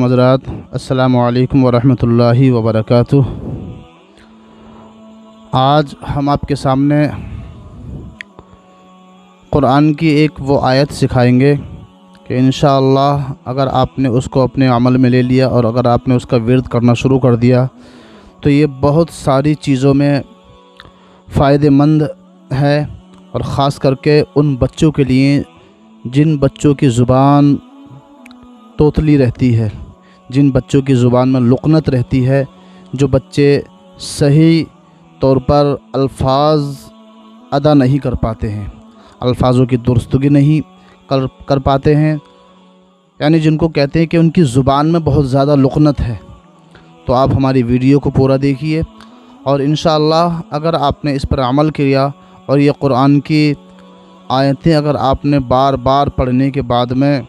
मोहतरम हज़रात, अस्सलामु अलैकुम वरहमतुल्लाहि वबरकातुह। आज हम आपके सामने क़ुरान की एक वो आयत सिखाएंगे कि इंशाअल्लाह अगर आपने उसको अपने अमल में ले लिया और अगर आपने उसका विर्द करना शुरू कर दिया तो ये बहुत सारी चीज़ों में फ़ायदेमंद है, और ख़ास करके उन बच्चों के लिए जिन बच्चों की ज़ुबान तोतली रहती है, जिन बच्चों की ज़ुबान में लुक़नत रहती है, जो बच्चे सही तौर पर अल्फाज अदा नहीं कर पाते हैं, अल्फाज़ों की दुरुस्तगी नहीं कर पाते हैं, यानी जिनको कहते हैं कि उनकी ज़ुबान में बहुत ज़्यादा लुक़नत है। तो आप हमारी वीडियो को पूरा देखिए और इंशाअल्लाह अगर आपने इस पर अमल किया और ये क़ुरान की आयतें अगर आपने बार बार पढ़ने के बाद में,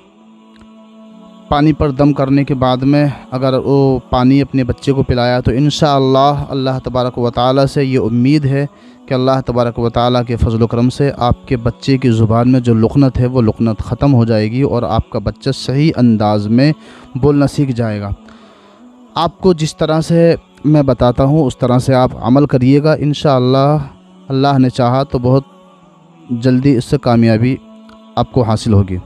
पानी पर दम करने के बाद में अगर वो पानी अपने बच्चे को पिलाया तो इंशाअल्लाह अल्लाह तबारक व तआला से ये उम्मीद है कि अल्लाह तबारक व तआला के फज़ल व करम से आपके बच्चे की ज़ुबान में जो लुक़नत है वो लुक़नत ख़त्म हो जाएगी और आपका बच्चा सही अंदाज़ में बोलना सीख जाएगा। आपको जिस तरह से मैं बताता हूँ उस तरह से आप अमल करिएगा, इंशाअल्लाह अल्लाह ने चाहा तो बहुत जल्दी इससे कामयाबी आपको हासिल होगी।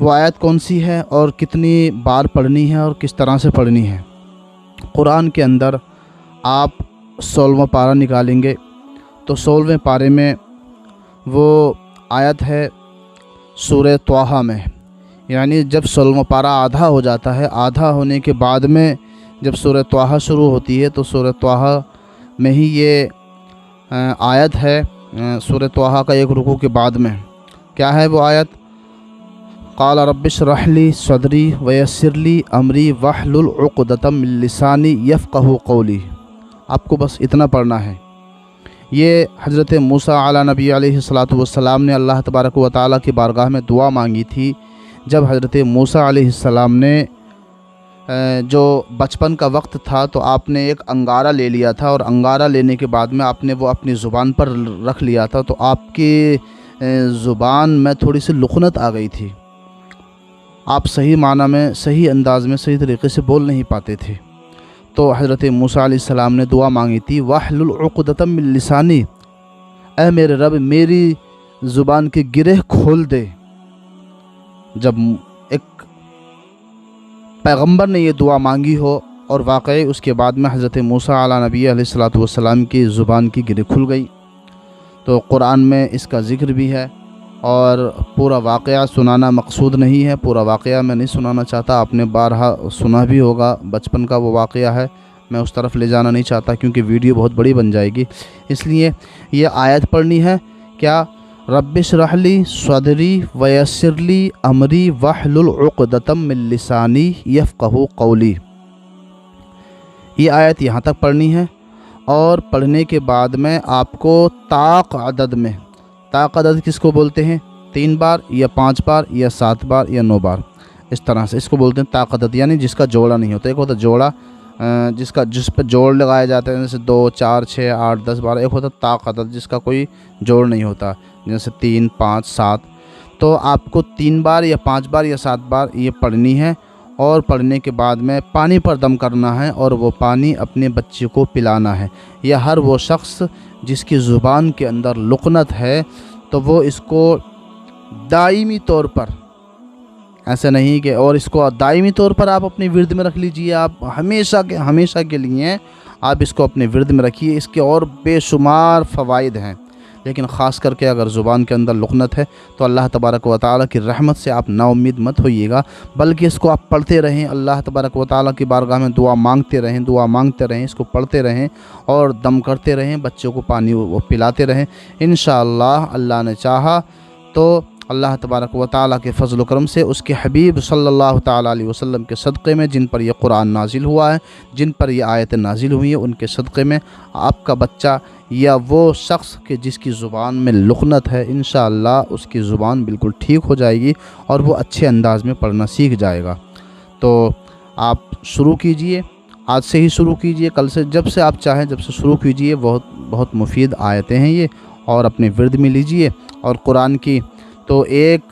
वो आयत कौन सी है और कितनी बार पढ़नी है और किस तरह से पढ़नी है? क़ुरान के अंदर आप 16वां पारा निकालेंगे तो 16वें पारे में वो आयत है सूरह त्वाहा में, यानी जब 16वां पारा आधा हो जाता है, आधा होने के बाद में जब सूरह त्वाहा शुरू होती है तो सूरह त्वाहा में ही ये आयत है। सूरह त्वाहा का एक रुकू के बाद में क्या है वो आयत? क़ाल रब्बिश्रह ली सदरी वयस्सिर ली अमरी वहलुल उक़दतम मिन लिसानी यफ़क़हू क़ौली। आपको बस इतना पढ़ना है। ये हज़रत मूसा अला नबी अलैहिस्सलातु वस्सलाम ने अल्लाह तबारक व तआला की बारगाह में दुआ मांगी थी। जब हज़रत मूसा अलैहिस्सलाम ने जो बचपन का वक्त था तो आपने एक अंगारा ले लिया था और अंगारा लेने के बाद में आपने वो अपनी ज़ुबान पर रख लिया था, तो आपकी ज़ुबान में थोड़ी सी लुक़नत आ गई थी। आप सही माना में, सही अंदाज़ में, सही तरीक़े से बोल नहीं पाते थे। तो हज़रत मूसा अलैहिस्सलाम ने दुआ मांगी थी, वहलुल उक़दतम मिन लिसानी, ऐ मेरे रब मेरी ज़ुबान के गिरह खोल दे। जब एक पैगंबर ने ये दुआ मांगी हो और वाक़ई उसके बाद में हज़रत मूसा अला नबी अलैहिस्सलातु वस्सलाम की ज़ुबान की गिरह खुल गई, तो क़ुरान में इसका ज़िक्र भी है। और पूरा वाक़या सुनाना मकसूद नहीं है, पूरा वाक़या मैं नहीं सुनाना चाहता, आपने बारहा सुना भी होगा, बचपन का वो वाक़या है, मैं उस तरफ ले जाना नहीं चाहता क्योंकि वीडियो बहुत बड़ी बन जाएगी। इसलिए ये आयत पढ़नी है क्या? रब्बिश्रह ली सदरी वयस्सिर ली अमरी वहलुल उक़दतम मिन लिसानी यफ़क़हू क़ौली। ये आयत यहाँ तक पढ़नी है और पढ़ने के बाद में आपको ताक़ अदद में, ताक़ अदद किसको बोलते हैं? 3 बार या 5 बार या 7 बार या 9 बार, इस तरह से इसको बोलते हैं ताक़ अदद, यानी जिसका जोड़ा नहीं होता। एक होता जोड़ा जिस पर जोड़ लगाए जाते हैं, जैसे 2, 4, 6, 8, 10, 12। एक होता ताक़ अदद जिसका कोई जोड़ नहीं होता, जैसे 3, 5, 7। तो आपको 3 बार या 5 बार या 7 बार ये पढ़नी है और पढ़ने के बाद में पानी पर दम करना है और वो पानी अपने बच्चे को पिलाना है। या हर वो शख्स जिसकी ज़ुबान के अंदर लुक़नत है तो वो इसको दायमी तौर पर, ऐसा नहीं कि, और इसको दायमी तौर पर आप अपने विर्द में रख लीजिए, आप हमेशा के लिए आप इसको अपने विर्द में रखिए। इसके और बेशुमार फ़वाइद हैं, लेकिन ख़ास करके अगर ज़ुबान के अंदर लुक़नत है तो अल्लाह तबारक व तआला की रहमत से आप नाउम्मीद मत होइएगा, बल्कि इसको आप पढ़ते रहें, अल्लाह तबारक व तआला की बारगाह में दुआ मांगते रहें, इसको पढ़ते रहें और दम करते रहें, बच्चों को पानी वो पिलाते रहें। इंशाअल्लाह अल्लाह ने चाहा तो अल्लाह तबारक व तआला के फज़ल व करम से उसके हबीब सल्लल्लाहु तआला अलैहि वसल्लम के सदक़े में, जिन पर यह क़ुरान नाजिल हुआ है, जिन पर यह आयतें नाजिल हुई हैं, उनके सदक़े में आपका बच्चा या वो शख्स के जिसकी ज़ुबान में लुक़नत है, इंशाअल्लाह उसकी ज़ुबान बिल्कुल ठीक हो जाएगी और वो अच्छे अंदाज़ में पढ़ना सीख जाएगा। तो आप शुरू कीजिए, आज से ही शुरू कीजिए, कल से, जब से आप चाहें जब से शुरू कीजिए। बहुत मुफीद आयतें हैं ये, और अपने विर्द में लीजिए। और कुरान की तो एक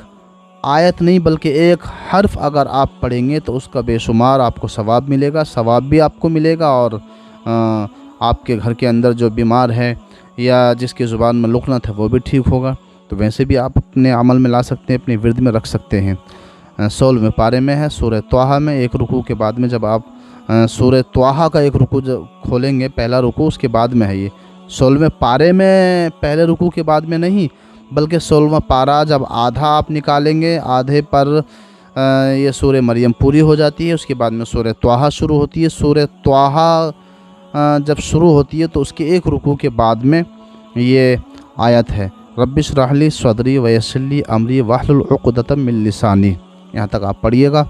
آیت نہیں بلکہ ایک حرف اگر آپ پڑھیں گے تو اس کا بے شمار آپ کو ثواب ملے گا، ثواب بھی آپ کو ملے گا، اور آپ کے گھر کے اندر جو بیمار ہے یا جس کی زبان میں لکنت ہے وہ بھی ٹھیک ہوگا۔ تو ویسے بھی آپ اپنے عمل میں لا سکتے ہیں، اپنے ورد میں رکھ سکتے ہیں۔ 16ویں پارے میں ہے سورہ طٰہٰ میں، ایک رکوع کے بعد میں جب آپ سورہ طٰہٰ کا ایک رکوع کھولیں گے، پہلا رکوع اس کے بعد میں ہے یہ 16ویں پارے میں، پہلے رکوع کے بعد میں نہیں بلکہ 16واں پارہ جب آدھا آپ نکالیں گے، آدھے پر یہ سورہ مریم پوری ہو جاتی ہے، اس کے بعد میں سورہ طٰہٰ شروع ہوتی ہے۔ سورہ طٰہٰ جب شروع ہوتی ہے تو اس کے ایک رکوع کے بعد میں یہ آیت ہے، رب اشرح لی صدری ویسر لی امری واحلل عقدۃ من لسانی۔ یہاں تک آپ پڑھیے گا،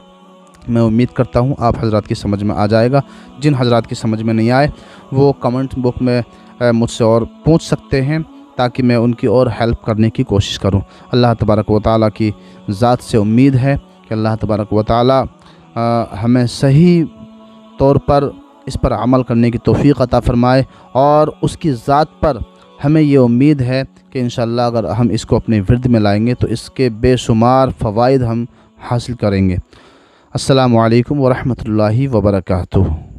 میں امید کرتا ہوں آپ حضرات کی سمجھ میں آ جائے گا۔ جن حضرات کی سمجھ میں نہیں آئے وہ کمنٹ بک میں مجھ سے اور پوچھ سکتے ہیں تاکہ میں ان کی اور ہیلپ کرنے کی کوشش کروں۔ اللہ تبارک و تعالیٰ کی ذات سے امید ہے کہ اللہ تبارک و تعالیٰ ہمیں صحیح طور پر اس پر عمل کرنے کی توفیق عطا فرمائے، اور اس کی ذات پر ہمیں یہ امید ہے کہ انشاءاللہ اگر ہم اس کو اپنے ورد میں لائیں گے تو اس کے بے شمار فوائد ہم حاصل کریں گے۔ السلام علیکم ورحمۃ اللہ وبرکاتہ۔